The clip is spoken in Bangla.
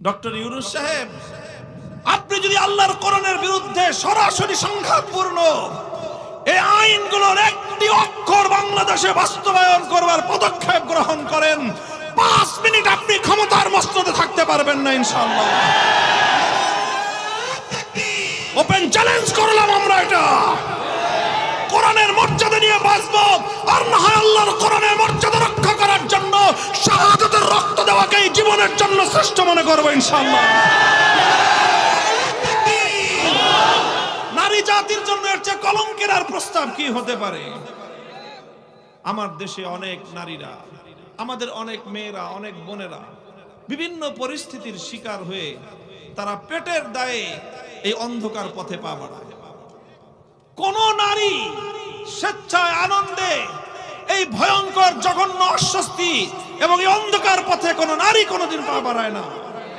ডক্টর ইউনূস সাহেব, আপনি যদি আল্লাহর কোরআনের বিরুদ্ধে সরাসরি সংঘাতপূর্ণ এই আইনগুলোর একটি অক্ষর বাংলাদেশে বাস্তবায়ন করবার পদক্ষেপ গ্রহণ করেন, 5 মিনিট আপনি ক্ষমতার মস্তদে থাকতে পারবেন না ইনশাআল্লাহ। ওপেন চ্যালেঞ্জ করলাম আমরা, এটা কোরআনের মর্যাদা নিয়ে বাঁচবো, আর না হয় আল্লাহর কোরআনের মর্যাদা রক্ষা করার জন্য শাহাদাতের রক্ত দেওয়াকেই জীবনের জন্য শ্রেষ্ঠ মনে করবো ইনশাআল্লাহ। নারী জাতির জন্য এর চেয়ে কলঙ্কের আর প্রস্তাব কি হতে পারে? আমার দেশে অনেক নারীরা, আমাদের অনেক মেয়েরা, অনেক বোনেরা বিভিন্ন পরিস্থিতির শিকার হয়ে তারা পেটের দায়ে এই অন্ধকার পথে পা বাড়ায়। কোন নারী স্বেচ্ছায় আনন্দে এই ভয়ঙ্কর জঘন্য অস্বস্তি এবং এই অন্ধকার পথে কোন নারী কোনোদিন পা বাড়ায় না।